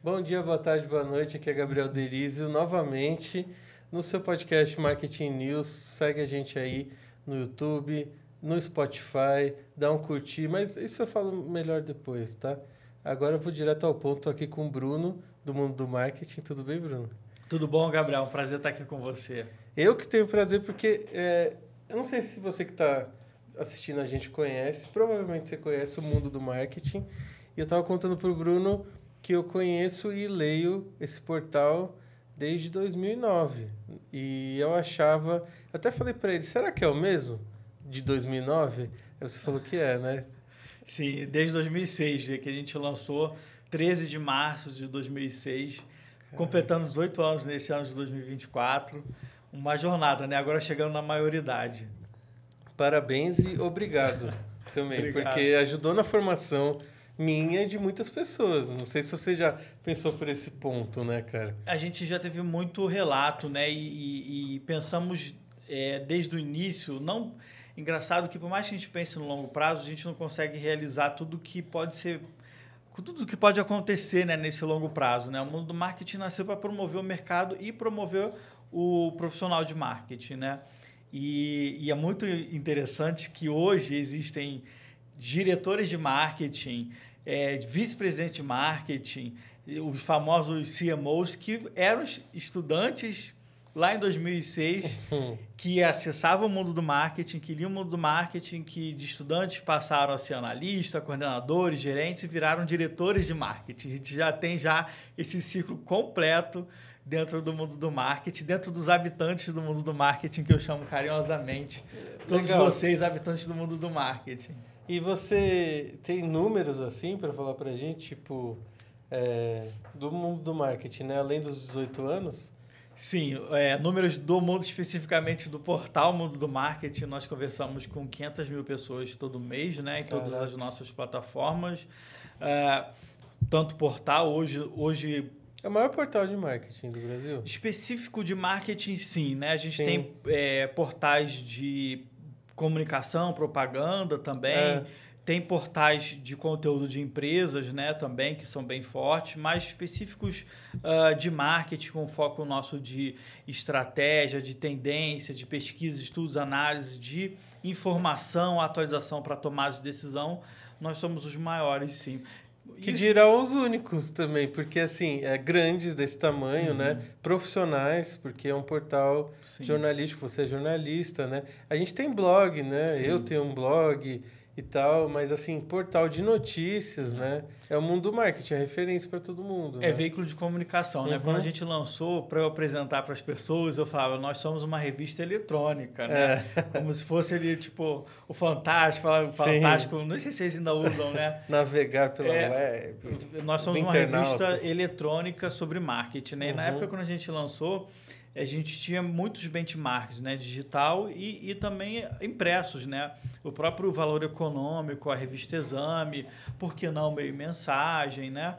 Bom dia, boa tarde, boa noite. Aqui é Gabriel Derizio, novamente no seu podcast Marketing News. Segue a gente aí no YouTube, no Spotify, dá um curtir, mas isso eu falo melhor depois, tá? Agora eu vou direto ao ponto aqui com o Bruno, do Mundo do Marketing. Tudo bem, Bruno? Tudo bom, Gabriel? Prazer estar aqui com você. Eu que tenho prazer porque eu não sei se você que está assistindo a gente conhece, provavelmente você conhece o Mundo do Marketing. E eu estava contando para o Bruno que eu conheço e leio esse portal desde 2009. E eu achava... Até falei para ele, será que é o mesmo de 2009? Aí você falou que é, né? Sim, desde 2006, que a gente lançou, 13 de março de 2006, completando 18 anos nesse ano de 2024. Uma jornada, né? Agora chegando na maioridade. Parabéns e obrigado também, Obrigado. Porque ajudou na formação minha e de muitas pessoas. Não sei se você já pensou por esse ponto, né, cara? A gente já teve muito relato, né? E pensamos desde o início, não... Engraçado que por mais que a gente pense no longo prazo, a gente não consegue realizar tudo que pode ser, tudo que pode acontecer, né, nesse longo prazo, né? O mundo do marketing nasceu para promover o mercado e promover o profissional de marketing, né? E é muito interessante que hoje existem diretores de marketing, vice-presidente de marketing, os famosos CMOs que eram estudantes lá em 2006, que acessavam o mundo do marketing, que liam o mundo do marketing, que de estudantes passaram a ser analistas, coordenadores, gerentes e viraram diretores de marketing. A gente já tem esse ciclo completo dentro do mundo do marketing, dentro dos habitantes do mundo do marketing, que eu chamo carinhosamente. Todos vocês, habitantes do mundo do marketing. E você tem números assim para falar para a gente, tipo, do mundo do marketing, né? Além dos 18 anos? Sim, números do mundo, especificamente do portal Mundo do Marketing, nós conversamos com 500 mil pessoas todo mês, né, em todas as nossas plataformas. Tanto portal, hoje... É o maior portal de marketing do Brasil? Específico de marketing, sim, né? A gente tem portais de comunicação, propaganda também. Tem portais de conteúdo de empresas, né, também, que são bem fortes, mais específicos de marketing, com foco nosso de estratégia, de tendência, de pesquisa, estudos, análise, de informação, atualização para tomada de decisão. Nós somos os maiores, sim. Que dirá os únicos também, porque assim, grandes desse tamanho, né? Profissionais, porque é um portal jornalístico, você é jornalista, né? A gente tem blog, né? Sim. Eu tenho um blog e tal, mas assim, portal de notícias, né? É o mundo do marketing, é referência para todo mundo. É veículo de comunicação, né? Quando a gente lançou, para eu apresentar para as pessoas, eu falava, nós somos uma revista eletrônica, né? Como se fosse ali, tipo, o Fantástico, Fantástico, não sei se vocês ainda usam, né? Navegar pela web. Nós somos uma revista eletrônica sobre marketing, né? E na época, quando a gente lançou, a gente tinha muitos benchmarks, né, digital e também impressos, né? O próprio Valor Econômico, a revista Exame, por que não Meio e Mensagem, né?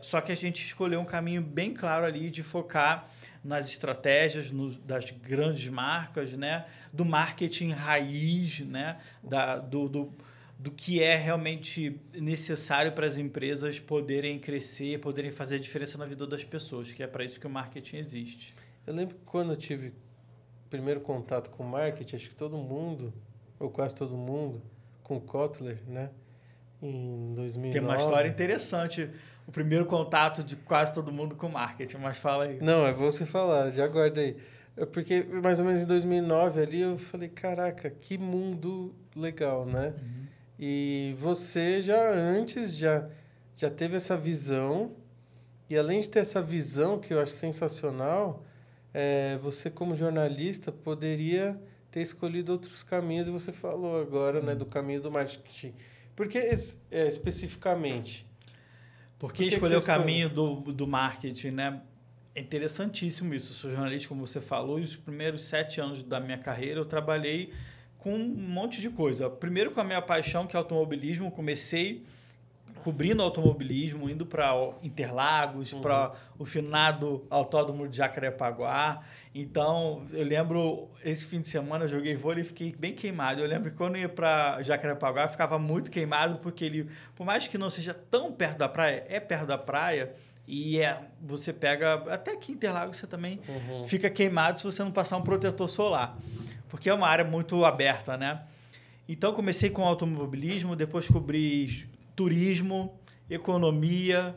Só que a gente escolheu um caminho bem claro ali de focar nas estratégias das grandes marcas, né? Do marketing raiz, né? Do que é realmente necessário para as empresas poderem crescer, poderem fazer a diferença na vida das pessoas, que é para isso que o marketing existe. Eu lembro que quando eu tive o primeiro contato com marketing, acho que todo mundo, ou quase todo mundo, com Kotler, né? Em 2009. Tem uma história interessante, o primeiro contato de quase todo mundo com marketing, mas fala aí. Não, é você falar, já guarda aí. Porque mais ou menos em 2009 ali eu falei, caraca, que mundo legal, né? E você já teve essa visão, e além de ter essa visão, que eu acho sensacional, você como jornalista poderia ter escolhido outros caminhos, e você falou agora, né, do caminho do marketing. Por que especificamente? Por que escolher o caminho do marketing, né? É interessantíssimo isso. Eu sou jornalista, como você falou, e os primeiros 7 anos da minha carreira eu trabalhei com um monte de coisa. Primeiro com a minha paixão, que é automobilismo, comecei cobrindo automobilismo, indo para Interlagos, para o finado Autódromo de Jacarepaguá. Então, eu lembro, esse fim de semana eu joguei vôlei e fiquei bem queimado. Eu lembro que quando eu ia para Jacarepaguá, eu ficava muito queimado, porque ele, por mais que não seja tão perto da praia, é perto da praia, E você pega... Até aqui em Interlagos você também fica queimado se você não passar um protetor solar. Porque é uma área muito aberta, né? Então, comecei com automobilismo, depois cobri turismo, economia,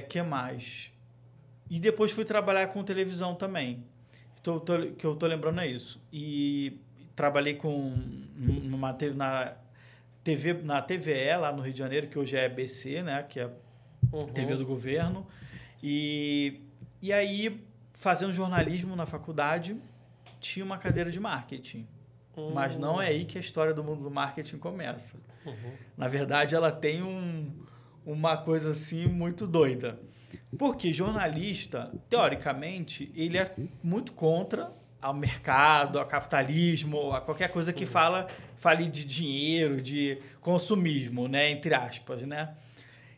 que mais? E depois fui trabalhar com televisão também. Que eu tô lembrando é isso. E trabalhei na TVE, lá no Rio de Janeiro, que hoje é BC, né? Que é TV do governo. E aí, fazendo jornalismo na faculdade, tinha uma cadeira de marketing. Mas não é aí que a história do mundo do marketing começa. Na verdade, ela tem uma coisa assim muito doida. Porque jornalista, teoricamente, ele é muito contra ao mercado, ao capitalismo, a qualquer coisa que fale de dinheiro, de consumismo, né? Entre aspas, né?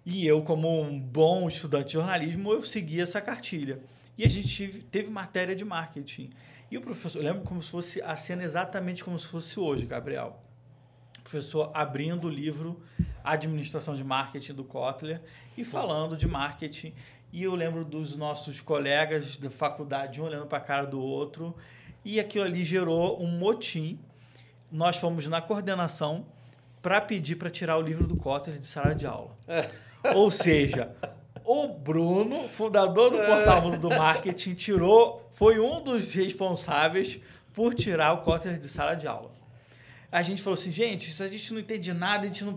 E eu, como um bom estudante de jornalismo, eu segui essa cartilha. E a gente teve matéria de marketing. E o professor, eu lembro como se fosse a cena exatamente como se fosse hoje, Gabriel. O professor abrindo o livro Administração de Marketing do Kotler e falando de marketing. E eu lembro dos nossos colegas da faculdade, um olhando para a cara do outro. E aquilo ali gerou um motim. Nós fomos na coordenação para pedir para tirar o livro do Kotler de sala de aula. Ou seja... O Bruno, fundador do Portal Mundo do Marketing, foi um dos responsáveis por tirar o Kotler de sala de aula. A gente falou assim, gente, se a gente não entende nada, a gente não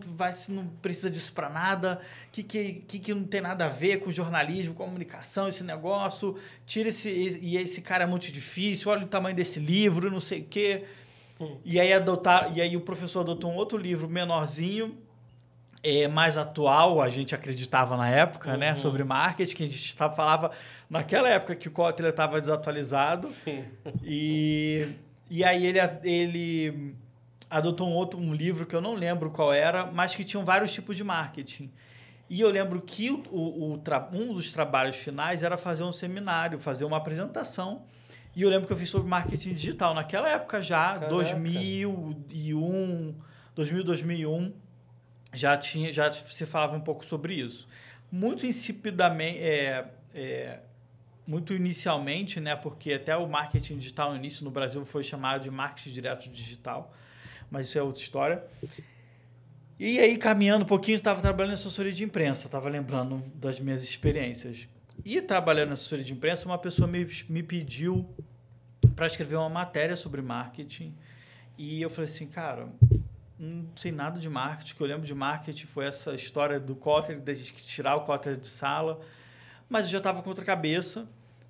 precisa disso para nada, que não tem nada a ver com jornalismo, comunicação, esse negócio, tira esse cara é muito difícil, olha o tamanho desse livro, não sei o quê. E aí o professor adotou um outro livro menorzinho, mais atual, a gente acreditava na época, né, sobre marketing, que a gente falava naquela época que o Kotler estava desatualizado. Sim. E aí ele adotou um livro que eu não lembro qual era, mas que tinham vários tipos de marketing. E eu lembro que um dos trabalhos finais era fazer um seminário, fazer uma apresentação. E eu lembro que eu fiz sobre marketing digital. Naquela época já, Caraca. 2001, já se falava um pouco sobre isso. Muito insipidamente, muito inicialmente, né, porque até o marketing digital no início no Brasil foi chamado de marketing direto digital, mas isso é outra história. E aí, caminhando um pouquinho, estava trabalhando em assessoria de imprensa, estava lembrando das minhas experiências. E trabalhando em assessoria de imprensa, uma pessoa me pediu para escrever uma matéria sobre marketing. E eu falei assim, cara, não sei nada de marketing. O que eu lembro de marketing foi essa história do Kotler, de tirar o Kotler de sala. Mas eu já estava com outra cabeça.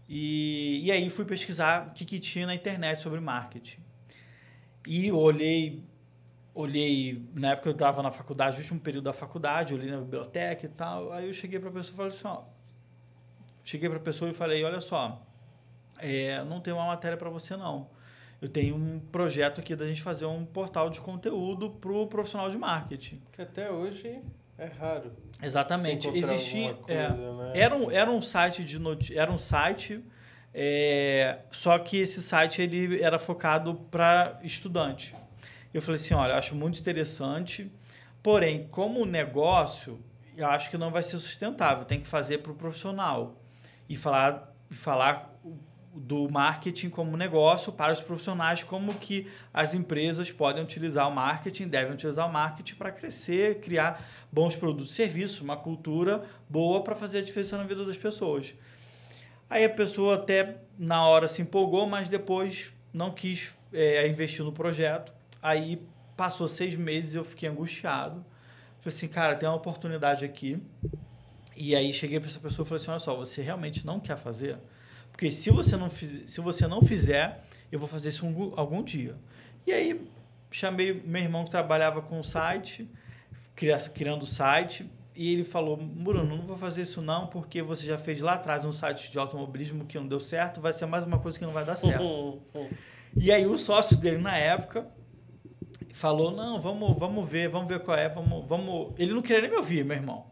E aí fui pesquisar o que tinha na internet sobre marketing. E olhei, na época eu estava na faculdade, no último período da faculdade, olhei na biblioteca e tal. Aí eu cheguei para a pessoa e falei assim, olha só, não tem uma matéria para você não. Eu tenho um projeto aqui da gente fazer um portal de conteúdo para o profissional de marketing. Que até hoje é raro. Exatamente. Existia, coisa, né? era um site de só que esse site ele era focado para estudante. Eu falei assim, olha, eu acho muito interessante, porém, como negócio, eu acho que não vai ser sustentável. Tem que fazer para o profissional e falar do marketing como negócio para os profissionais, como que as empresas podem utilizar o marketing, devem utilizar o marketing para crescer, criar bons produtos e serviços, uma cultura boa para fazer a diferença na vida das pessoas. Aí a pessoa até na hora se empolgou, mas depois não quis investir no projeto. Aí passou 6 meses e eu fiquei angustiado. Falei assim, cara, tem uma oportunidade aqui. E aí cheguei para essa pessoa e falei assim, olha só, você realmente não quer fazer? Porque se você não fizer, eu vou fazer isso algum dia. E aí chamei meu irmão que trabalhava com o site, criando o site, e ele falou, Bruno, não vou fazer isso não, porque você já fez lá atrás um site de automobilismo que não deu certo, vai ser mais uma coisa que não vai dar certo. E aí o sócio dele na época falou, não, vamos ver qual é, vamos... Ele não queria nem me ouvir, meu irmão.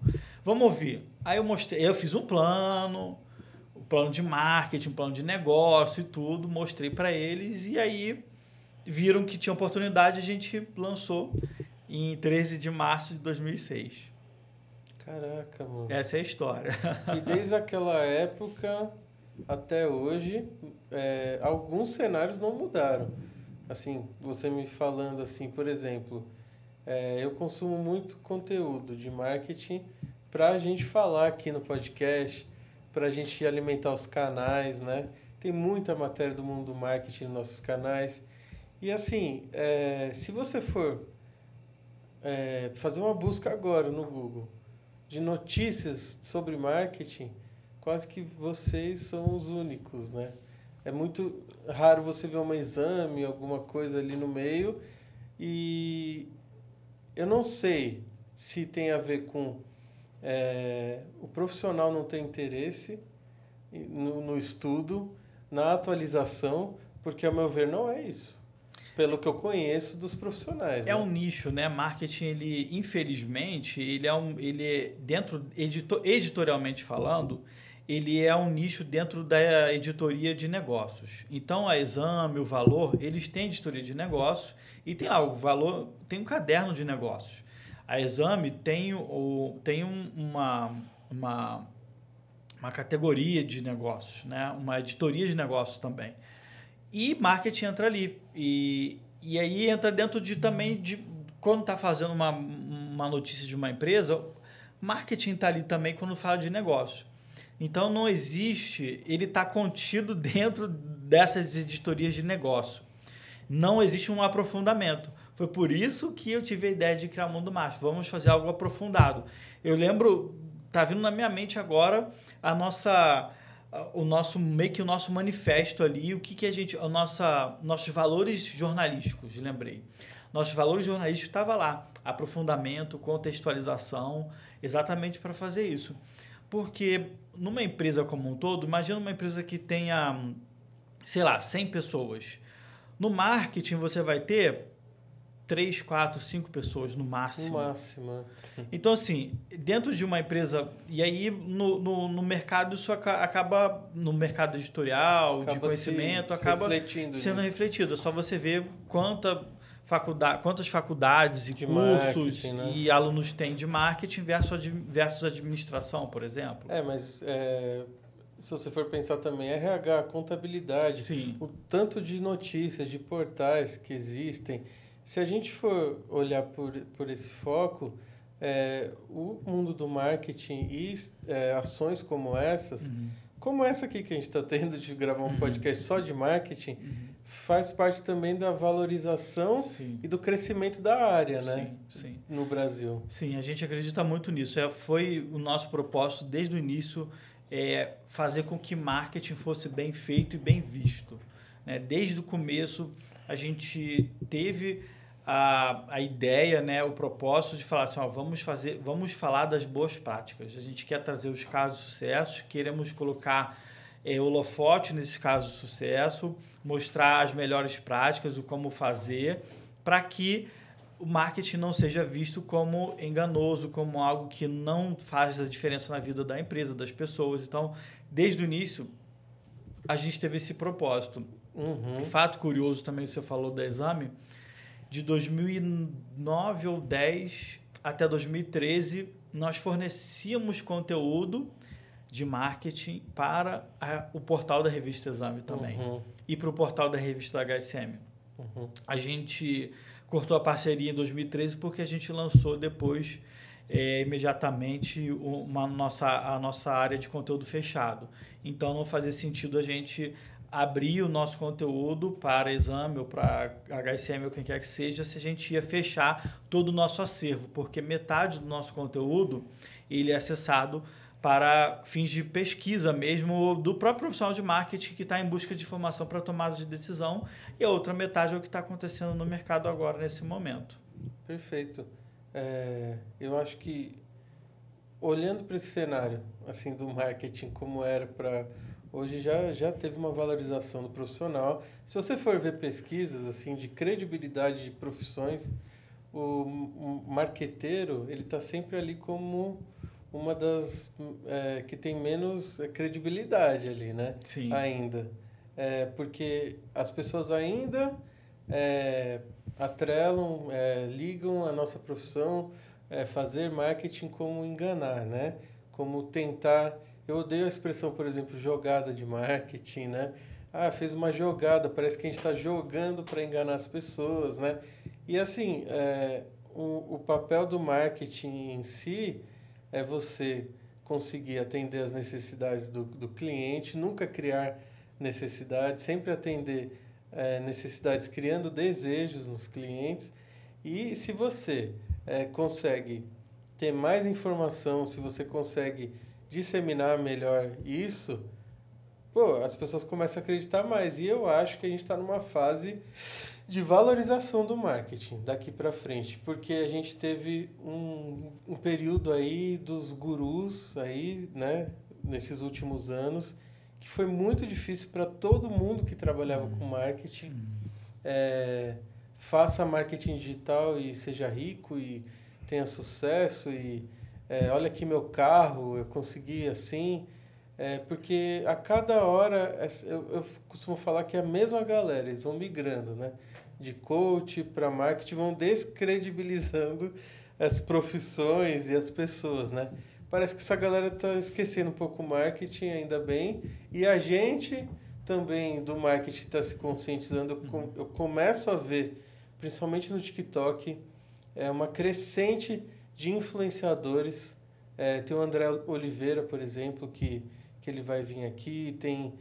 Vamos ouvir. Aí eu fiz um plano de marketing, um plano de negócio e tudo, mostrei para eles e aí viram que tinha oportunidade, a gente lançou em 13 de março de 2006. Caraca, mano. Essa é a história. E desde aquela época até hoje, alguns cenários não mudaram. Assim, você me falando assim, por exemplo, eu consumo muito conteúdo de marketing para a gente falar aqui no podcast, para a gente alimentar os canais, né? Tem muita matéria do mundo do marketing nos nossos canais. E assim, se você for fazer uma busca agora no Google de notícias sobre marketing, quase que vocês são os únicos, né? É muito raro você ver um exame, alguma coisa ali no meio. E eu não sei se tem a ver com o profissional não ter interesse no estudo, na atualização, porque, ao meu ver, não é isso. Pelo que eu conheço dos profissionais. É um nicho, né? Marketing, ele, infelizmente, ele é dentro, editorialmente falando, ele é um nicho dentro da editoria de negócios. Então, a Exame, o Valor, eles têm editoria de negócios e tem lá o Valor, tem um caderno de negócios. A Exame tem uma categoria de negócios, né? Uma editoria de negócios também. E marketing entra ali. E aí entra dentro também de... Quando está fazendo uma notícia de uma empresa, marketing está ali também quando fala de negócio. Então, não existe... Ele está contido dentro dessas editorias de negócio. Não existe um aprofundamento. Foi por isso que eu tive a ideia de criar o Mundo Marketing. Vamos fazer algo aprofundado. Eu lembro... Está vindo na minha mente agora o nosso manifesto ali, o que a gente, nossos valores jornalísticos, lembrei. Nossos valores jornalísticos estavam lá, aprofundamento, contextualização, exatamente para fazer isso. Porque numa empresa como um todo, imagina uma empresa que tenha, sei lá, 100 pessoas. No marketing você vai ter 3, 4, 5 pessoas no máximo. No máximo. Então, assim, dentro de uma empresa... E aí, no mercado, isso acaba... No mercado editorial, de conhecimento, acaba sendo refletido. É só você ver quantas faculdades e cursos e alunos tem de marketing versus administração, por exemplo. Mas... se você for pensar também, RH, contabilidade, sim, o tanto de notícias, de portais que existem... Se a gente for olhar por esse foco, o mundo do marketing e ações como essas, como essa aqui que a gente está tendo de gravar um podcast só de marketing, faz parte também da valorização e do crescimento da área, né? Sim. No Brasil. Sim, a gente acredita muito nisso. Foi o nosso propósito desde o início, fazer com que marketing fosse bem feito e bem visto, né? Desde o começo, a gente teve a ideia, né, o propósito de falar assim, vamos falar das boas práticas. A gente quer trazer os casos de sucesso, queremos colocar holofote nesses casos de sucesso, mostrar as melhores práticas, o como fazer, para que o marketing não seja visto como enganoso, como algo que não faz a diferença na vida da empresa, das pessoas. Então, desde o início, a gente teve esse propósito. Um fato curioso também, você falou da Exame, de 2009 ou 2010 até 2013, nós fornecíamos conteúdo de marketing para o portal da revista Exame também. E para o portal da revista HSM. A gente cortou a parceria em 2013 porque a gente lançou depois, imediatamente, a nossa área de conteúdo fechado. Então, não fazia sentido a gente abrir o nosso conteúdo para Exame ou para HSM ou quem quer que seja, se a gente ia fechar todo o nosso acervo, porque metade do nosso conteúdo ele é acessado para fins de pesquisa mesmo do próprio profissional de marketing que está em busca de informação para tomada de decisão, e a outra metade é o que está acontecendo no mercado agora, nesse momento. Perfeito. Eu acho que, olhando para esse cenário assim, do marketing, como era para... Hoje já teve uma valorização do profissional. Se você for ver pesquisas assim, de credibilidade de profissões, o marqueteiro ele está sempre ali como uma das que tem menos credibilidade ali, né? Sim. Ainda. Porque as pessoas ainda atrelam, ligam a nossa profissão fazer marketing como enganar, né? Como tentar... Eu odeio a expressão, por exemplo, jogada de marketing, né? Ah, fez uma jogada, parece que a gente está jogando para enganar as pessoas, né? E assim, o papel do marketing em si é você conseguir atender as necessidades do cliente, nunca criar necessidades, sempre atender necessidades, criando desejos nos clientes. E se você consegue ter mais informação, se você consegue disseminar melhor isso, pô, as pessoas começam a acreditar mais. E eu acho que a gente está numa fase de valorização do marketing daqui para frente, porque a gente teve um período aí dos gurus aí, né, nesses últimos anos, que foi muito difícil para todo mundo que trabalhava com marketing. Faça marketing digital e seja rico e tenha sucesso e olha aqui meu carro, eu consegui assim. Porque a cada hora, eu costumo falar que é a mesma galera, eles vão migrando, né? De coach para marketing, vão descredibilizando as profissões e as pessoas, né? Parece que essa galera está esquecendo um pouco o marketing, ainda bem, e a gente também do marketing está se conscientizando. Eu começo a ver, principalmente no TikTok, uma crescente de influenciadores. Tem o André Oliveira, por exemplo, que ele vai vir aqui, tem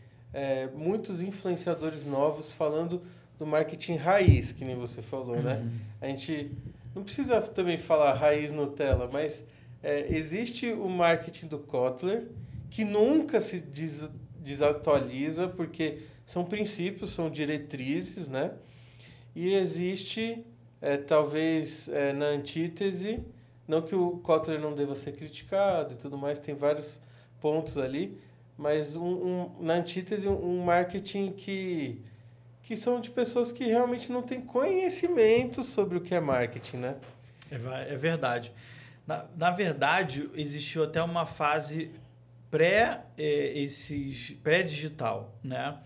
muitos influenciadores novos falando do marketing raiz, que nem você falou, né? A gente não precisa também falar raiz Nutella, mas existe o marketing do Kotler, que nunca se desatualiza, porque são princípios, são diretrizes, né? E existe, talvez, na antítese, não que o Kotler não deva ser criticado e tudo mais, tem vários pontos ali, mas na antítese um marketing que são de pessoas que realmente não têm conhecimento sobre o que é marketing, né? É verdade. Na verdade, existiu até uma fase pré-digital, né?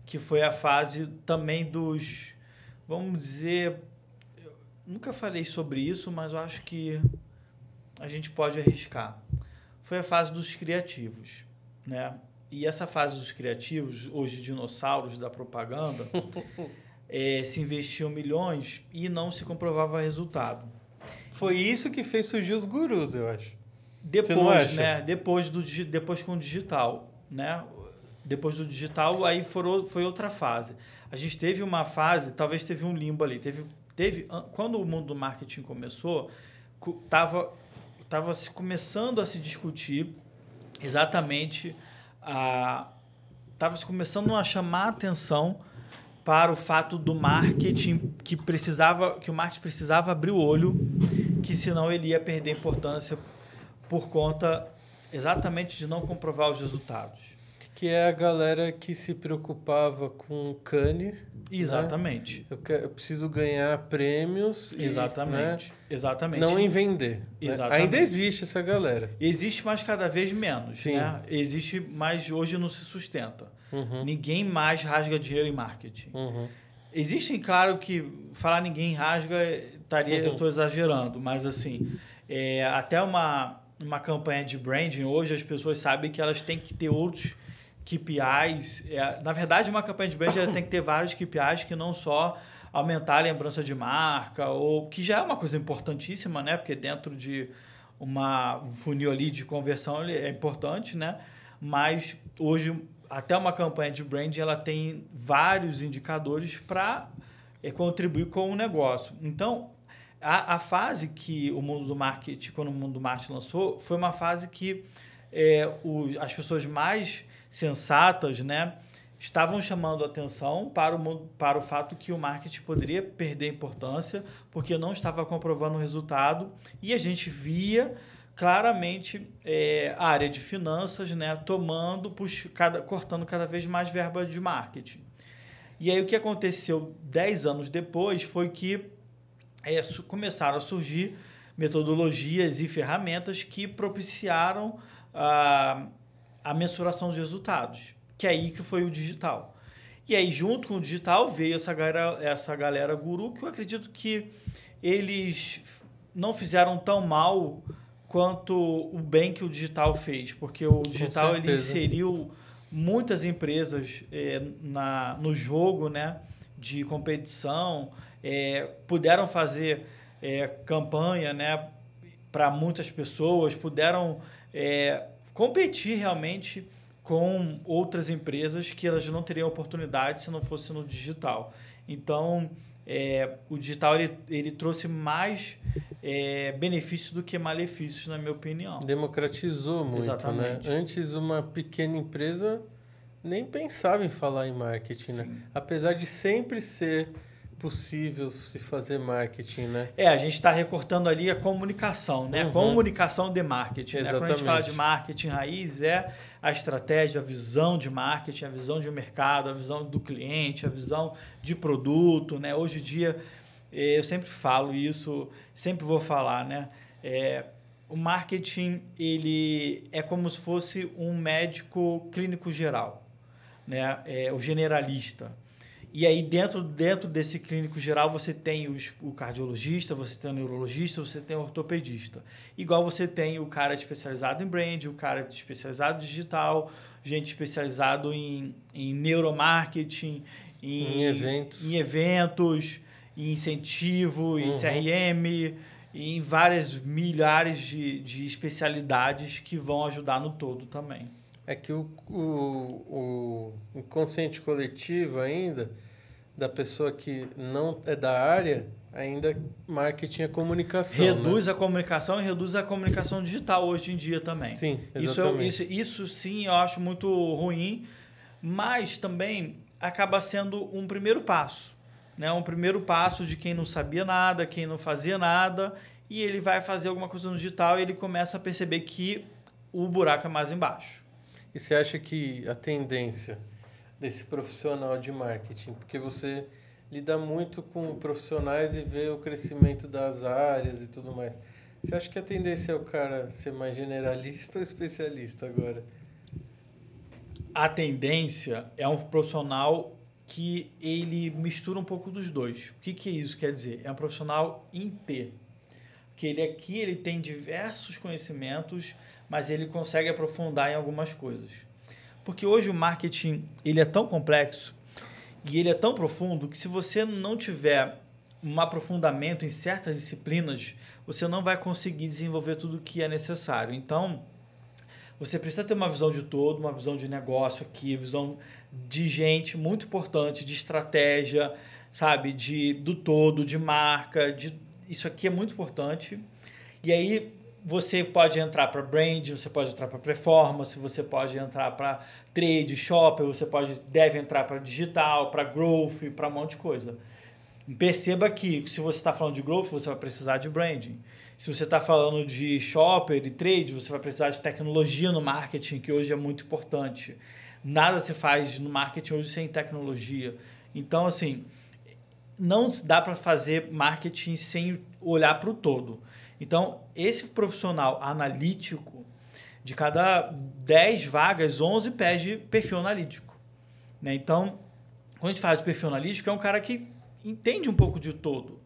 Que foi a fase também dos, vamos dizer, eu nunca falei sobre isso, mas eu acho que a gente pode arriscar. Foi a fase dos criativos, né? E essa fase dos criativos, hoje dinossauros da propaganda, se investiam milhões e não se comprovava resultado. Foi isso que fez surgir os gurus, eu acho. Depois, né? Depois com o digital, né? Depois do digital, aí foi outra fase. A gente teve uma fase, talvez teve um limbo ali. Quando o mundo do marketing começou, estava começando a se discutir exatamente estava se começando a chamar a atenção para o fato do marketing que o marketing precisava abrir o olho, que senão ele ia perder importância por conta exatamente de não comprovar os resultados. Que é a galera que se preocupava com Cannes. Exatamente. Né? Eu preciso ganhar prêmios. Exatamente. Né? Exatamente. Não em vender. Exatamente. Né? Ainda existe essa galera. Existe, mas cada vez menos. Sim. Né? Existe, mas hoje não se sustenta. Uhum. Ninguém mais rasga dinheiro em marketing. Uhum. Existem, claro que falar ninguém rasga, eu estou exagerando, mas assim, até uma campanha de branding, hoje as pessoas sabem que elas têm que ter outros KPIs. Na verdade, uma campanha de branding tem que ter vários KPIs que não só aumentar a lembrança de marca, ou que já é uma coisa importantíssima, né? Porque dentro de uma funil ali de conversão é importante, né? Mas hoje até uma campanha de branding ela tem vários indicadores para contribuir com o negócio. Então, a fase que o mundo do marketing, quando o mundo do marketing lançou, foi uma fase que as pessoas mais sensatas, né, estavam chamando atenção para o fato que o marketing poderia perder importância porque não estava comprovando o resultado, e a gente via claramente a área de finanças, né, cortando cada vez mais verba de marketing. E aí o que aconteceu 10 anos depois foi que começaram a surgir metodologias e ferramentas que propiciaram a mensuração dos resultados, que é aí que foi o digital. E aí, junto com o digital, veio essa galera guru, que eu acredito que eles não fizeram tão mal quanto o bem que o digital fez, porque o digital ele inseriu muitas empresas no jogo, né, de competição, puderam fazer campanha, né, para muitas pessoas, puderam competir realmente com outras empresas que elas não teriam oportunidade se não fosse no digital. Então, o digital ele trouxe mais benefícios do que malefícios, na minha opinião. Democratizou muito, exatamente, né? Antes, uma pequena empresa nem pensava em falar em marketing, né? Apesar de sempre ser possível se fazer marketing, né? A gente está recortando ali a comunicação, né? Comunicação de marketing. Né? Quando a gente fala de marketing raiz, a estratégia, a visão de marketing, a visão de mercado, a visão do cliente, a visão de produto, né? Hoje em dia, eu sempre falo isso, sempre vou falar, né? O marketing, ele é como se fosse um médico clínico geral, né? O generalista. E aí, dentro desse clínico geral, você tem o cardiologista, você tem o neurologista, você tem o ortopedista. Igual você tem o cara especializado em brand, o cara especializado em digital, gente especializado em neuromarketing, em eventos, em incentivo, em CRM, em várias milhares de especialidades que vão ajudar no todo também. É que o inconsciente coletivo ainda, da pessoa que não é da área, ainda marketing é comunicação. Reduz, né? A comunicação e reduz a comunicação digital hoje em dia também. Sim, exatamente. Isso sim eu acho muito ruim, mas também acaba sendo um primeiro passo. Né? Um primeiro passo de quem não sabia nada, quem não fazia nada, e ele vai fazer alguma coisa no digital e ele começa a perceber que o buraco é mais embaixo. E você acha que a tendência desse profissional de marketing, porque você lida muito com profissionais e vê o crescimento das áreas e tudo mais, você acha que a tendência é o cara ser mais generalista ou especialista agora? A tendência é um profissional que ele mistura um pouco dos dois. O que isso quer dizer? É um profissional em T. Que ele tem diversos conhecimentos, mas ele consegue aprofundar em algumas coisas. Porque hoje o marketing ele é tão complexo e ele é tão profundo que se você não tiver um aprofundamento em certas disciplinas, você não vai conseguir desenvolver tudo o que é necessário. Então, você precisa ter uma visão de todo, uma visão de negócio aqui, visão de gente muito importante, de estratégia, sabe? Do todo, de marca, isso aqui é muito importante. E aí você pode entrar para brand, você pode entrar para performance, você pode entrar para trade, shopper, deve entrar para digital, para growth, para um monte de coisa. Perceba que se você está falando de growth, você vai precisar de branding. Se você está falando de shopper e trade, você vai precisar de tecnologia no marketing, que hoje é muito importante. Nada se faz no marketing hoje sem tecnologia. Então, assim, não dá para fazer marketing sem olhar para o todo. Então, esse profissional analítico, de cada 10 vagas, 11 pede perfil analítico. Né? Então, quando a gente fala de perfil analítico, é um cara que entende um pouco de todo.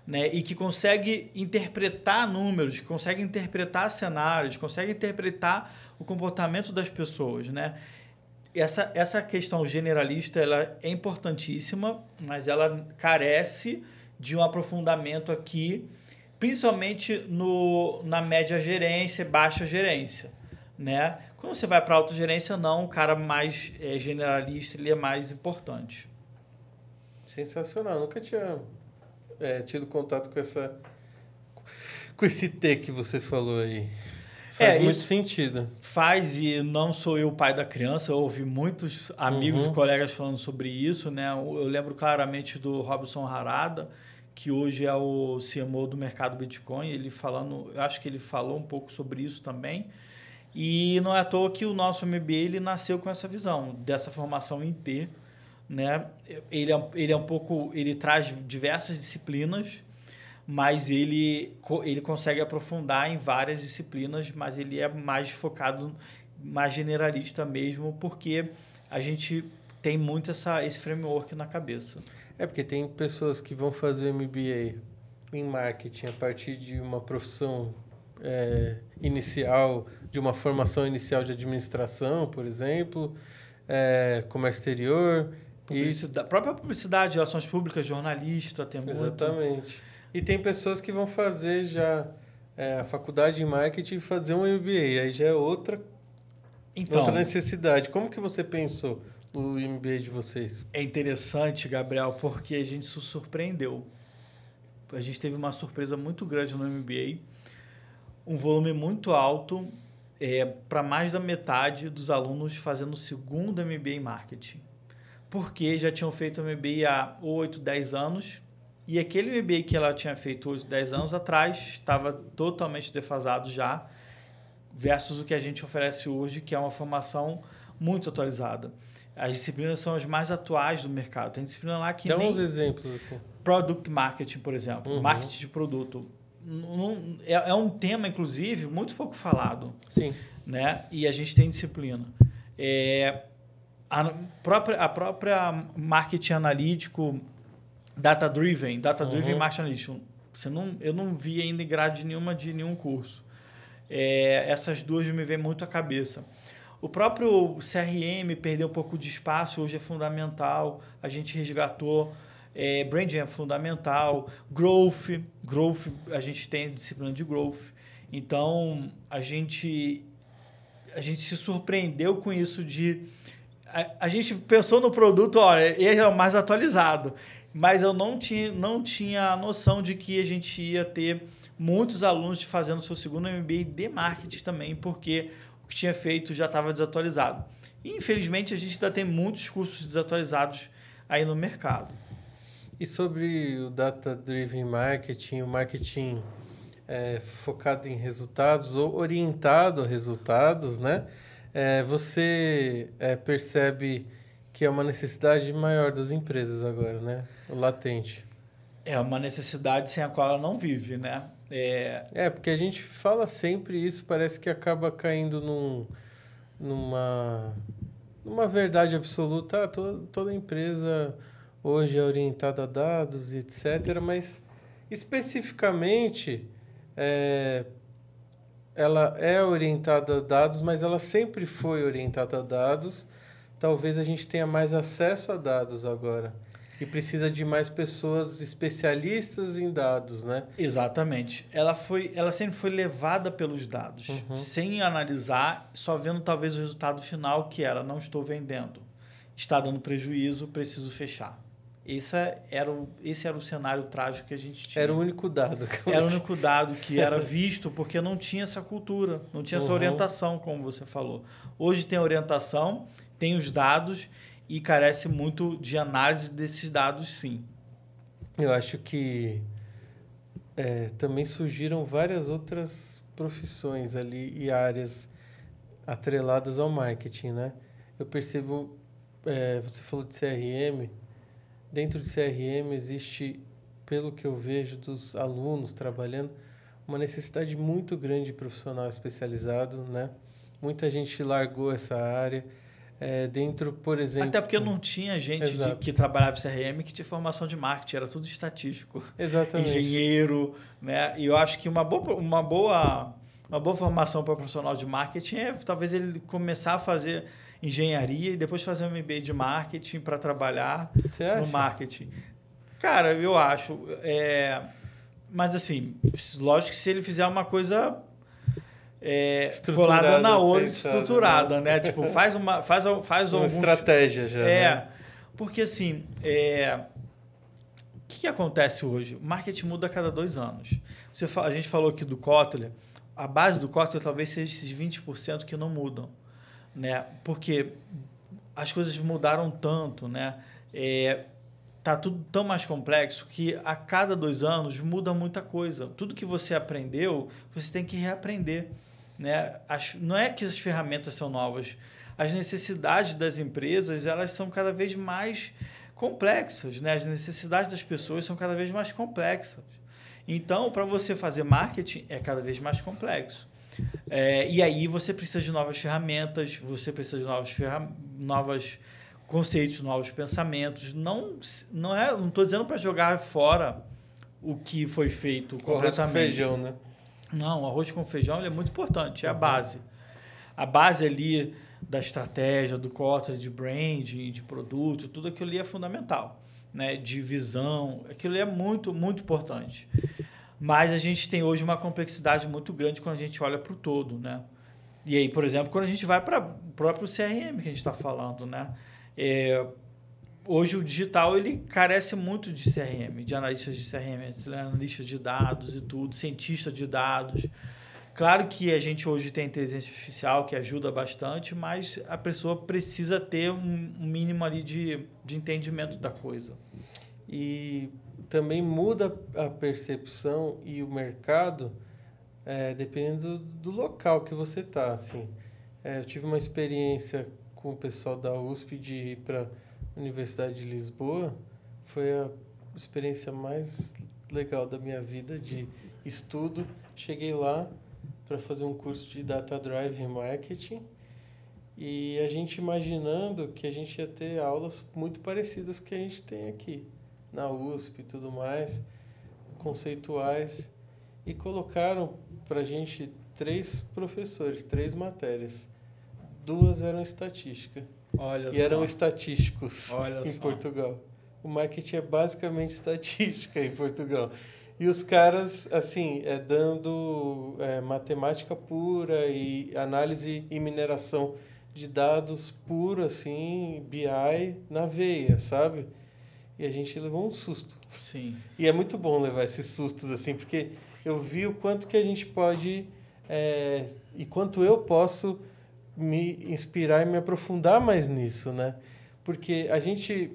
Né? E que consegue interpretar números, que consegue interpretar cenários, consegue interpretar o comportamento das pessoas. Né? Essa questão generalista ela é importantíssima, mas ela carece de um aprofundamento aqui, principalmente na média gerência, baixa gerência. Né? Quando você vai para alta gerência, não, o cara mais generalista ele é mais importante. Sensacional, nunca tinha tido contato com esse T que você falou aí. Faz muito sentido. Faz, e não sou eu o pai da criança, eu ouvi muitos amigos e colegas falando sobre isso. Né? Eu lembro claramente do Robson Harada, que hoje é o CMO do mercado Bitcoin, eu acho que ele falou um pouco sobre isso também. E não é à toa que o nosso MBA ele nasceu com essa visão, dessa formação em T. Né? Ele traz diversas disciplinas, mas ele consegue aprofundar em várias disciplinas, mas ele é mais focado, mais generalista mesmo, porque a gente tem muito esse framework na cabeça. Porque tem pessoas que vão fazer o MBA em marketing a partir de uma profissão inicial, de uma formação inicial de administração, por exemplo, comércio exterior. Própria publicidade, relações públicas, jornalista, tem muito. Exatamente. E tem pessoas que vão fazer já a faculdade em marketing e fazer um MBA, aí já é outra necessidade. Como que você pensou o MBA de vocês? É interessante, Gabriel, porque a gente se surpreendeu. A gente teve uma surpresa muito grande no MBA, um volume muito alto, para mais da metade dos alunos fazendo o segundo MBA em marketing. Porque já tinham feito o MBA há 8, 10 anos, e aquele MBA que ela tinha feito 8, 10 anos atrás estava totalmente defasado já, versus o que a gente oferece hoje, que é uma formação muito atualizada. As disciplinas são as mais atuais do mercado. Tem disciplina lá que Dá uns exemplos assim. Product Marketing, por exemplo. Marketing de produto. É um tema, inclusive, muito pouco falado. Sim. Né? E a gente tem disciplina. A própria marketing analítico, data-driven marketing analítico. Eu não vi ainda em grade nenhuma de nenhum curso. Essas duas me vêm muito à cabeça. O próprio CRM perdeu um pouco de espaço, hoje é fundamental, a gente resgatou. Branding é fundamental. Growth, a gente tem a disciplina de Growth. Então, a gente se surpreendeu com isso de... A gente pensou no produto, ele é o mais atualizado, mas eu não tinha a noção de que a gente ia ter muitos alunos fazendo seu segundo MBA de marketing também, porque o que tinha feito já estava desatualizado. E, infelizmente, a gente ainda tem muitos cursos desatualizados aí no mercado. E sobre o Data-Driven Marketing, o marketing focado em resultados ou orientado a resultados, né? Você percebe que é uma necessidade maior das empresas agora, né? O latente. É uma necessidade sem a qual ela não vive, né? Porque a gente fala sempre isso, parece que acaba caindo numa verdade absoluta. Toda empresa hoje é orientada a dados, etc. Mas, especificamente, ela é orientada a dados, mas ela sempre foi orientada a dados. Talvez a gente tenha mais acesso a dados agora. E precisa de mais pessoas especialistas em dados, né? Exatamente. Ela sempre foi levada pelos dados, sem analisar, só vendo talvez o resultado final, que era: não estou vendendo, está dando prejuízo, preciso fechar. Esse era o cenário trágico que a gente tinha. Era o único dado. Era o único dado que era visto, porque não tinha essa cultura, não tinha essa orientação, como você falou. Hoje tem a orientação, tem os dados e carece muito de análise desses dados, sim. Eu acho que também surgiram várias outras profissões ali e áreas atreladas ao marketing, né? Eu percebo, você falou de CRM, dentro de CRM existe, pelo que eu vejo dos alunos trabalhando, uma necessidade muito grande de profissional especializado, né? Muita gente largou essa área. Dentro, por exemplo... Até porque não tinha gente que trabalhava em CRM que tinha formação de marketing, era tudo estatístico. Exatamente. Engenheiro, né? E eu acho que uma boa formação para profissional de marketing talvez ele começar a fazer engenharia e depois fazer um MBA de marketing para trabalhar no marketing. Cara, eu acho. Mas, assim, lógico que se ele fizer uma coisa... colada na outra, estruturada, né? Tipo, faz uma estratégia já. Né? Porque assim, o que acontece hoje? O marketing muda a cada 2 anos. A gente falou aqui do Kotler, a base do Kotler talvez seja esses 20% que não mudam, né? Porque as coisas mudaram tanto, né? Tá tudo tão mais complexo que a cada 2 anos muda muita coisa. Tudo que você aprendeu, você tem que reaprender. Né? Não é que as ferramentas são novas, as necessidades das empresas elas são cada vez mais complexas, né? As necessidades das pessoas são cada vez mais complexas. Então, para você fazer marketing é cada vez mais complexo. E aí você precisa de novas ferramentas, você precisa de novos conceitos, novos pensamentos. Não estou dizendo para jogar fora o que foi feito Com arroz com completamente. feijão, né? Não, o arroz com feijão ele é muito importante, é a base. A base ali da estratégia, do cota de branding, de produto, tudo aquilo ali é fundamental, né? De visão, aquilo ali é muito, muito importante. Mas a gente tem hoje uma complexidade muito grande quando a gente olha para o todo, né? E aí, por exemplo, quando a gente vai para o próprio CRM que a gente está falando, né? Hoje o digital ele carece muito de CRM, de analistas de CRM, analistas de dados e tudo, cientista de dados. Claro que a gente hoje tem inteligência artificial que ajuda bastante, mas a pessoa precisa ter um mínimo ali de entendimento da coisa. E também muda a percepção e o mercado dependendo do local que você está, assim. Eu tive uma experiência com o pessoal da USP de ir para a Universidade de Lisboa. Foi a experiência mais legal da minha vida de estudo. Cheguei lá para fazer um curso de Data Driven Marketing e a gente imaginando que a gente ia ter aulas muito parecidas com o que a gente tem aqui na USP e tudo mais, conceituais, e colocaram para a gente 3 professores, 3 matérias. 2 eram estatística. Olha E só. eram estatísticos Olha em só. Portugal. O marketing é basicamente estatística em Portugal. E os caras, assim, dando matemática pura e análise e mineração de dados puro, assim, BI na veia, sabe? E a gente levou um susto. Sim. E é muito bom levar esses sustos, assim, porque eu vi o quanto que a gente pode e quanto eu posso me inspirar e me aprofundar mais nisso, né? Porque a gente,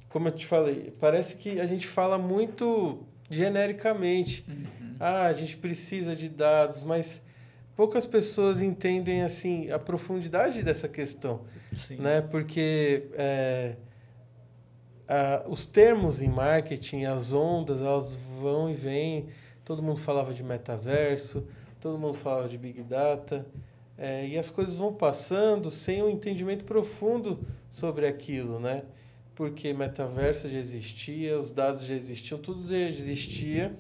como eu te falei, parece que a gente fala muito genericamente. Uhum. A gente precisa de dados, mas poucas pessoas entendem, assim, a profundidade dessa questão, Sim. né? Porque os termos em marketing, as ondas, elas vão e vêm. Todo mundo falava de metaverso, todo mundo falava de Big Data, e as coisas vão passando sem um entendimento profundo sobre aquilo, né? Porque metaverso já existia, os dados já existiam, tudo já existia,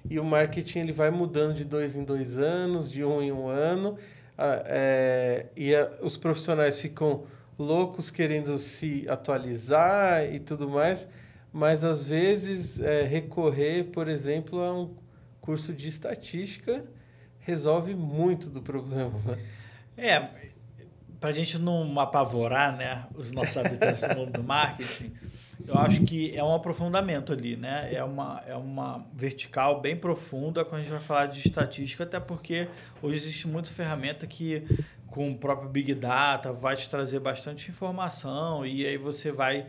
e o marketing ele vai mudando de 2 em 2 anos, de 1 em 1 ano, os profissionais ficam loucos querendo se atualizar e tudo mais, mas às vezes recorrer, por exemplo, a um curso de estatística resolve muito do problema, né? Para a gente não apavorar, né, os nossos habitantes do mundo do marketing, eu acho que é um aprofundamento ali, né? É uma vertical bem profunda quando a gente vai falar de estatística, até porque hoje existe muita ferramenta que, com o próprio Big Data, vai te trazer bastante informação e aí você vai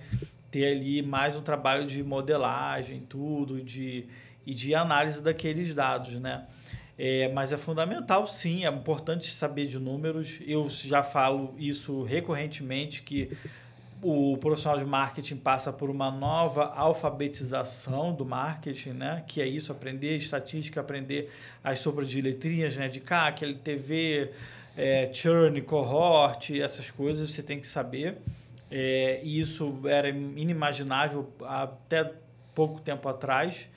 ter ali mais um trabalho de modelagem, tudo, e de análise daqueles dados, né? Mas é fundamental, sim, é importante saber de números. Eu já falo isso recorrentemente, que o profissional de marketing passa por uma nova alfabetização do marketing, né? Que é isso, aprender estatística, aprender as sopas de letrinhas, né? De CAC, LTV, churn, cohort, essas coisas você tem que saber. E isso era inimaginável até pouco tempo atrás.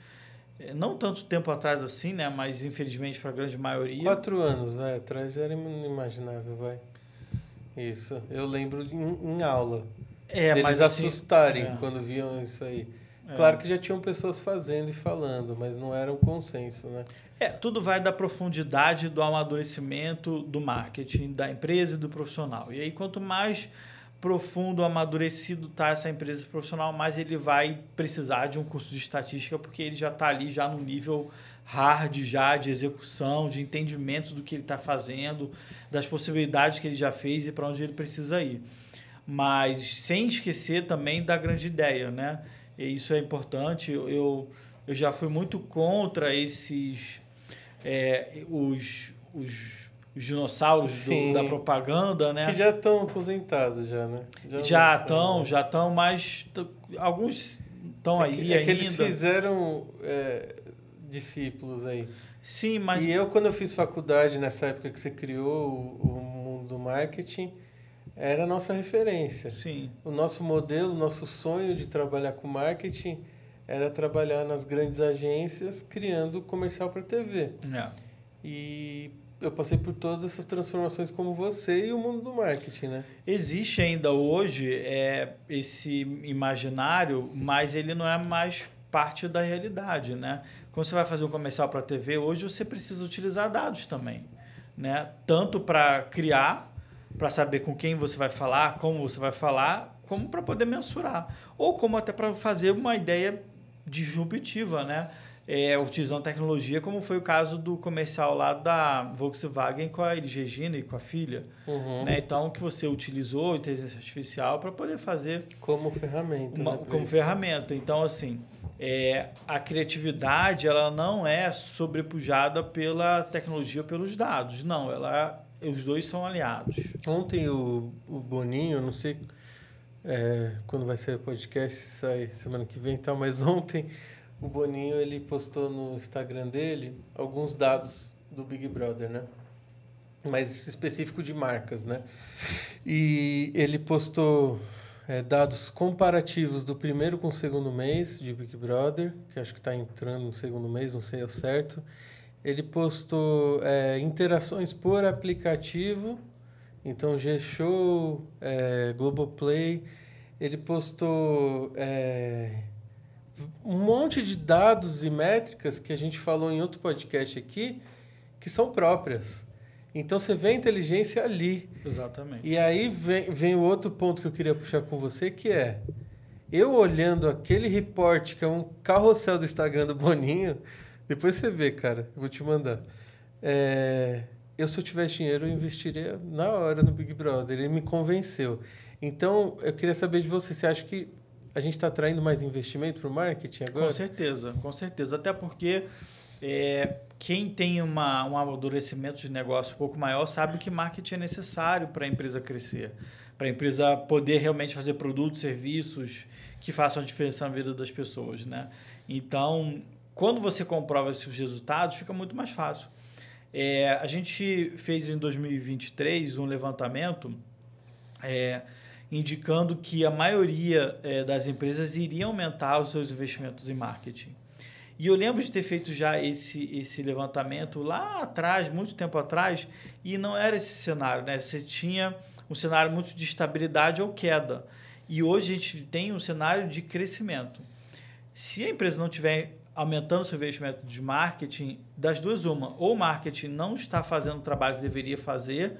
Não tanto tempo atrás assim, né? Mas infelizmente para a grande maioria. 4 anos, vai, atrás era inimaginável, vai. Isso, eu lembro em aula. Deles Mas assim, assustarem quando viam isso aí. Claro que já tinham pessoas fazendo e falando, mas não era um consenso, né? Tudo vai da profundidade do amadurecimento do marketing, da empresa e do profissional. E aí, quanto mais profundo, amadurecido está essa empresa profissional, mais ele vai precisar de um curso de estatística, porque ele já está ali já no nível hard já de execução, de entendimento do que ele está fazendo, das possibilidades que ele já fez e para onde ele precisa ir. Mas sem esquecer também da grande ideia, né? E isso é importante. Eu já fui muito contra esses os dinossauros da propaganda, né? Que já estão aposentados já, né? Já estão, mas alguns estão aí ainda. Que eles fizeram discípulos aí. Sim, mas... E eu, quando eu fiz faculdade, nessa época que você criou o mundo do marketing, era a nossa referência. Sim. O nosso modelo, o nosso sonho de trabalhar com marketing era trabalhar nas grandes agências criando comercial para TV. É. E eu passei por todas essas transformações como você e o mundo do marketing, né? Existe ainda hoje esse imaginário, mas ele não é mais parte da realidade, né? Quando você vai fazer um comercial para a TV, hoje você precisa utilizar dados também, né? Tanto para criar, para saber com quem você vai falar, como você vai falar, como para poder mensurar. Ou como até para fazer uma ideia disruptiva, né? Utilizando tecnologia, como foi o caso do comercial lá da Volkswagen com a Elis Regina e com a filha. Uhum. Né? Então, que você utilizou inteligência artificial para poder fazer... Como ferramenta. Como ferramenta. Então, assim, a criatividade ela não é sobrepujada pela tecnologia ou pelos dados. Não, os dois são aliados. Ontem o Boninho, não sei quando vai ser o podcast, se sai semana que vem e tal, mas ontem o Boninho ele postou no Instagram dele alguns dados do Big Brother, né? Mais específico de marcas, né? E ele postou dados comparativos do primeiro com o segundo mês de Big Brother, que acho que está entrando no segundo mês, não sei ao certo. Ele postou interações por aplicativo, então G-Show, Globoplay. Ele postou um monte de dados e métricas que a gente falou em outro podcast aqui, que são próprias. Então, você vê a inteligência ali. Exatamente. E aí vem o outro ponto que eu queria puxar com você, que eu olhando aquele report, que é um carrossel do Instagram do Boninho, depois você vê, cara, eu vou te mandar. Se eu tivesse dinheiro, eu investiria na hora no Big Brother. Ele me convenceu. Então, eu queria saber de você, você acha que a gente está atraindo mais investimento para o marketing agora? Com certeza. Até porque quem tem um amadurecimento de negócio um pouco maior sabe que marketing é necessário para a empresa crescer, para a empresa poder realmente fazer produtos, serviços que façam a diferença na vida das pessoas, né? Então, quando você comprova esses resultados, fica muito mais fácil. A gente fez em 2023 um levantamento indicando que a maioria das empresas iriam aumentar os seus investimentos em marketing. E eu lembro de ter feito já esse levantamento lá atrás, muito tempo atrás, e não era esse cenário, né? Você tinha um cenário muito de estabilidade ou queda. E hoje a gente tem um cenário de crescimento. Se a empresa não estiver aumentando seu investimento de marketing, das duas uma, ou o marketing não está fazendo o trabalho que deveria fazer,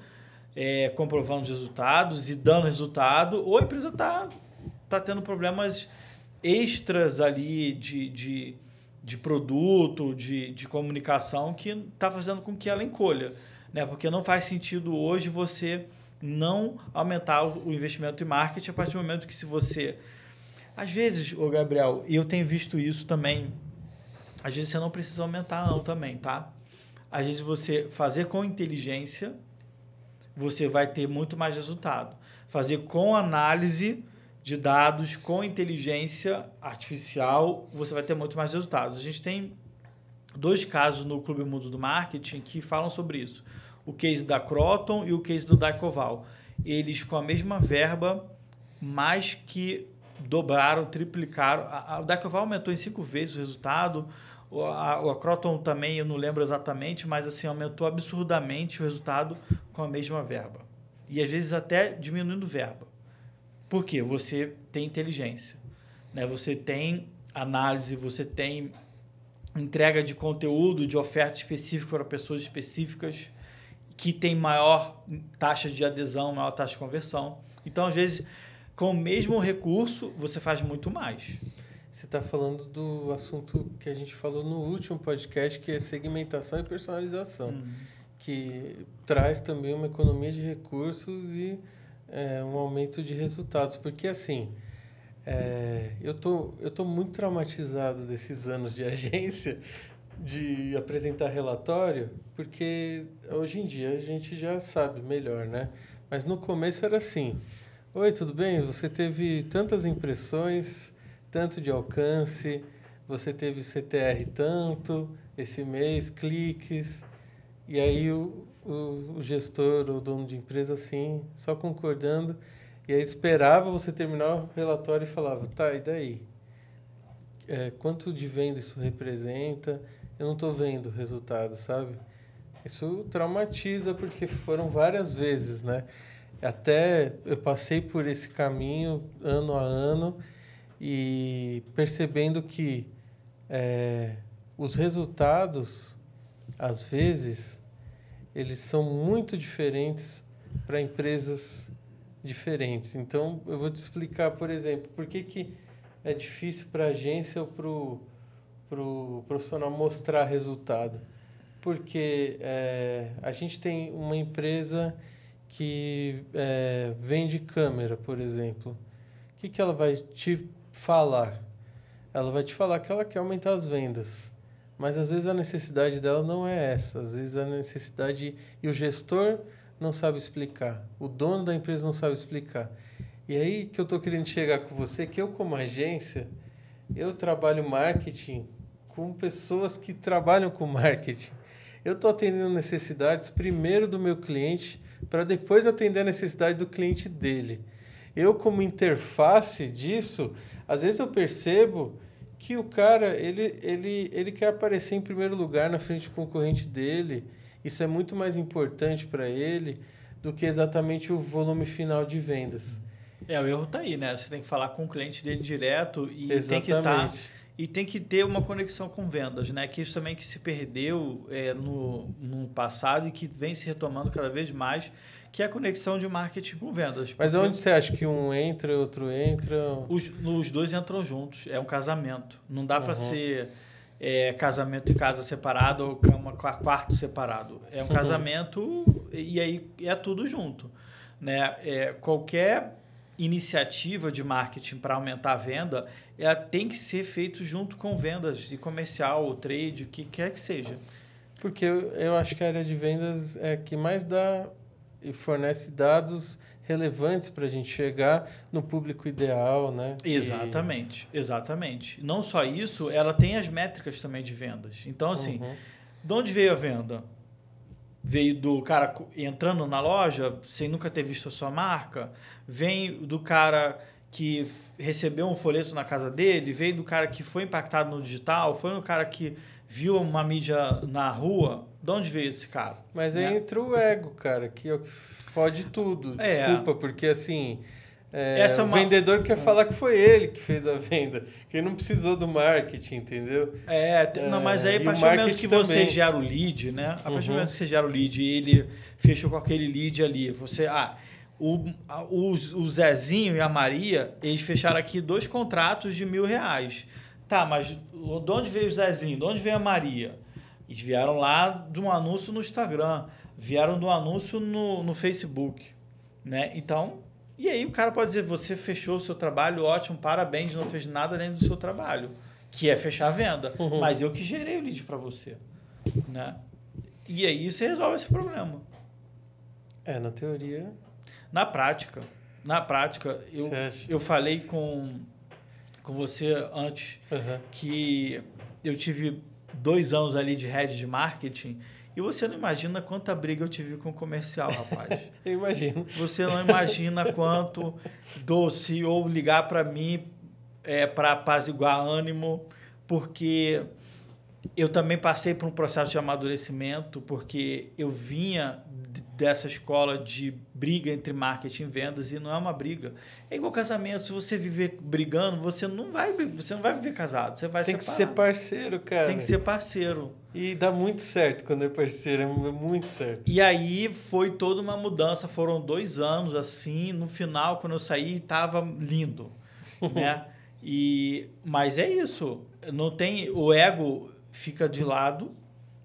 comprovando os resultados e dando resultado, ou a empresa está tendo problemas extras ali de produto, de comunicação, que está fazendo com que ela encolha, né? Porque não faz sentido hoje você não aumentar o investimento em marketing a partir do momento que se você... Às vezes, Gabriel, e eu tenho visto isso também, às vezes você não precisa aumentar não também, tá? Às vezes você fazer com inteligência, você vai ter muito mais resultado. Fazer com análise de dados, com inteligência artificial, você vai ter muito mais resultados. A gente tem 2 casos no Clube Mundo do Marketing que falam sobre isso. O case da Croton e o case do Daicoval. Eles, com a mesma verba, mais que dobraram, triplicaram. O Daicoval aumentou em 5 vezes o resultado. A Croton também, eu não lembro exatamente, mas assim, aumentou absurdamente o resultado com a mesma verba. E às vezes até diminuindo verba. Por quê? Você tem inteligência, né? Você tem análise, você tem entrega de conteúdo, de oferta específica para pessoas específicas que tem maior taxa de adesão, maior taxa de conversão. Então, às vezes, com o mesmo recurso, você faz muito mais. Você está falando do assunto que a gente falou no último podcast, que é segmentação e personalização, que traz também uma economia de recursos e um aumento de resultados. Porque, assim, eu tô muito traumatizado desses anos de agência, de apresentar relatório, porque hoje em dia a gente já sabe melhor, né? Mas no começo era assim: oi, tudo bem? Você teve tantas impressões, tanto de alcance, você teve CTR tanto, esse mês, cliques, e aí o gestor, o dono de empresa, assim, só concordando, e aí esperava você terminar o relatório e falava, tá, e daí? quanto de venda isso representa, eu não estou vendo o resultado, sabe? Isso traumatiza, porque foram várias vezes, né? Até eu passei por esse caminho ano a ano e percebendo que os resultados, às vezes, eles são muito diferentes para empresas diferentes. Então, eu vou te explicar, por exemplo, por que é difícil para a agência ou para o profissional mostrar resultado. Porque a gente tem uma empresa que vende câmera, por exemplo. O que ela vai te falar? Ela vai te falar que ela quer aumentar as vendas. Mas, às vezes, a necessidade dela não é essa. Às vezes, a necessidade... E o gestor não sabe explicar. O dono da empresa não sabe explicar. E aí que eu estou querendo chegar com você, que eu, como agência, eu trabalho marketing com pessoas que trabalham com marketing. Eu estou atendendo necessidades primeiro do meu cliente para depois atender a necessidade do cliente dele. Eu, como interface disso, às vezes eu percebo que o cara ele quer aparecer em primeiro lugar na frente do concorrente dele. Isso é muito mais importante para ele do que exatamente o volume final de vendas. O erro está aí, né? Você tem que falar com o cliente dele direto e Exatamente. tem que ter uma conexão com vendas, né? Que isso também que se perdeu no passado e que vem se retomando cada vez mais, que é a conexão de marketing com vendas. Mas onde você acha que um entra, outro entra? Os dois entram juntos. É um casamento. Não dá para ser casamento e casa separado ou cama quarto separado. É um casamento e aí é tudo junto, né? Qualquer iniciativa de marketing para aumentar a venda, ela tem que ser feito junto com vendas e comercial, ou trade, o que quer que seja. Porque eu acho que a área de vendas é que mais dá e fornece dados relevantes para a gente chegar no público ideal, né? Exatamente, exatamente. Não só isso, ela tem as métricas também de vendas. Então, assim, de onde veio a venda? Veio do cara entrando na loja sem nunca ter visto a sua marca? Vem do cara que recebeu um folheto na casa dele? Veio do cara que foi impactado no digital? Foi no cara que viu uma mídia na rua? De onde veio esse cara? Mas aí entra o ego, cara, que é o que fode tudo. Desculpa, porque assim... o vendedor quer falar que foi ele que fez a venda, que ele não precisou do marketing, entendeu? Não, mas aí a partir do momento que você gera o lead, né? A partir do momento que você gera o lead e ele fechou com aquele lead ali, você... o Zezinho e a Maria, eles fecharam aqui 2 contratos de R$1.000. Tá, mas de onde veio o Zezinho? De onde veio a Maria? Eles vieram lá de um anúncio no Instagram, vieram de um anúncio no Facebook, né? Então... E aí o cara pode dizer, você fechou o seu trabalho, ótimo, parabéns, não fez nada além do seu trabalho, que é fechar a venda. Mas eu que gerei o lead para você, né? E aí você resolve esse problema. Na teoria... Na prática, eu falei com você antes que eu tive 2 anos ali de head de marketing. E você não imagina quanta briga eu tive com o comercial, rapaz. Eu imagino. Você não imagina quanto do CEO ligar para mim para apaziguar ânimo, porque eu também passei por um processo de amadurecimento, porque eu vinha dessa escola de briga entre marketing e vendas e não é uma briga. É igual casamento, se você viver brigando, você não vai viver casado, você vai separar. Tem que ser parceiro, cara. Tem que ser parceiro. E dá muito certo quando é parceiro, é muito certo. E aí foi toda uma mudança, foram 2 anos assim, no final, quando eu saí, estava lindo, né? Mas é isso, não tem, o ego fica de lado,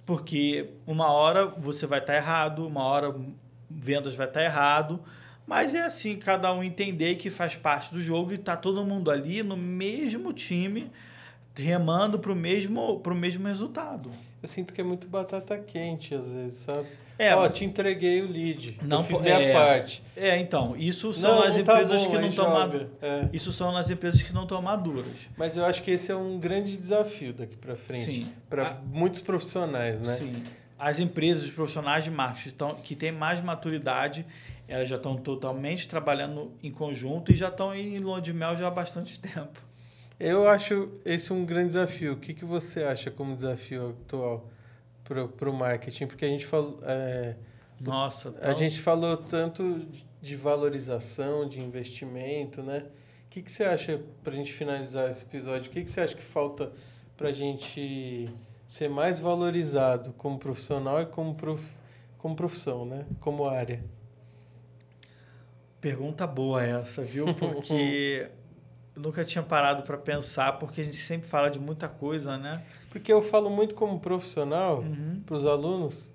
porque uma hora você vai estar errado, uma hora vendas vai estar errado, mas é assim, cada um entender que faz parte do jogo e está todo mundo ali no mesmo time, remando para o mesmo resultado. Eu sinto que é muito batata quente, às vezes, sabe? Te entreguei o lead, não, eu fiz minha parte. Então, isso são as empresas que não estão maduras. Isso são as empresas que não estão maduras. Mas eu acho que esse é um grande desafio daqui para frente, para muitos profissionais, né? Sim. As empresas, os profissionais de marketing que têm mais maturidade, elas já estão totalmente trabalhando em conjunto e já estão em lua de mel já há bastante tempo. Eu acho esse um grande desafio. O que que você acha como desafio atual para o marketing? Porque a gente falou, Nossa, a gente falou tanto de valorização, de investimento, né? O que que você acha, para a gente finalizar esse episódio, o que que você acha que falta para a gente ser mais valorizado como profissional e como profissão, né? Como área? pergunta boa essa, viu? Porque eu nunca tinha parado para pensar, porque a gente sempre fala de muita coisa, né? Porque eu falo muito como profissional Uhum, para os alunos,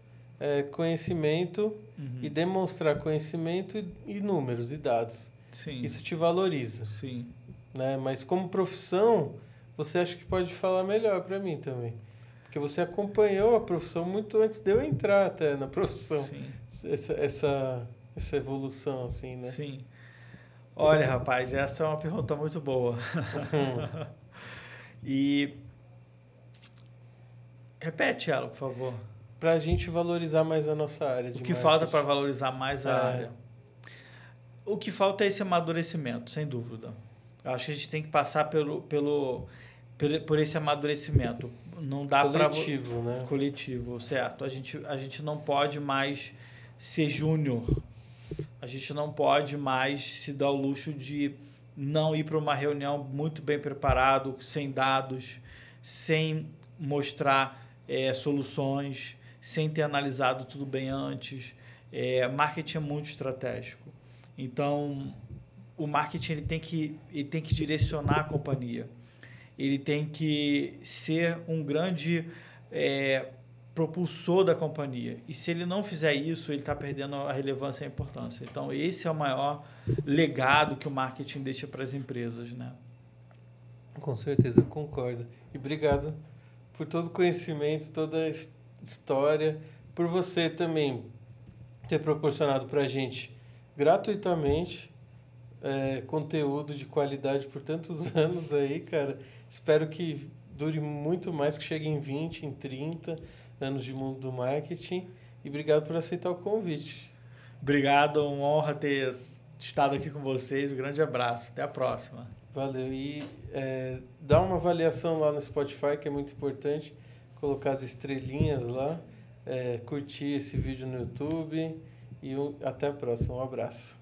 conhecimento e uhum. demonstrar conhecimento e números e dados. Sim, Isso te valoriza, sim, né? Mas como profissão, você acha que pode falar melhor para mim também. Porque você acompanhou a profissão muito antes de eu entrar até na profissão. sim, Essa evolução, assim, né? sim. Olha, rapaz, essa é uma pergunta muito boa. E repete ela, por favor. Para a gente valorizar mais a nossa área O de que falta para marketing. valorizar mais a área? O que falta é esse amadurecimento, sem dúvida. Eu acho que a gente tem que passar por esse amadurecimento. Não dá para Coletivo, né? coletivo, certo? A gente não pode mais ser júnior. A gente não pode mais se dar o luxo de não ir para uma reunião muito bem preparado, sem dados, sem mostrar soluções, sem ter analisado tudo bem antes. Marketing é muito estratégico. Então, o marketing ele tem que direcionar a companhia. Ele tem que ser um grande propulsor da companhia. E se ele não fizer isso, ele está perdendo a relevância e a importância. Então, esse é o maior legado que o marketing deixa para as empresas, né? Com certeza, eu concordo. E obrigado por todo o conhecimento, toda a história, por você também ter proporcionado para a gente gratuitamente conteúdo de qualidade por tantos anos aí, cara. Espero que dure muito mais, que chegue em 20, em 30 anos de mundo do marketing. E obrigado por aceitar o convite. Obrigado, uma honra ter estado aqui com vocês. Um grande abraço. Até a próxima. Valeu. E dá uma avaliação lá no Spotify, que é muito importante. Colocar as estrelinhas lá. Curtir esse vídeo no YouTube. E até a próxima. Um abraço.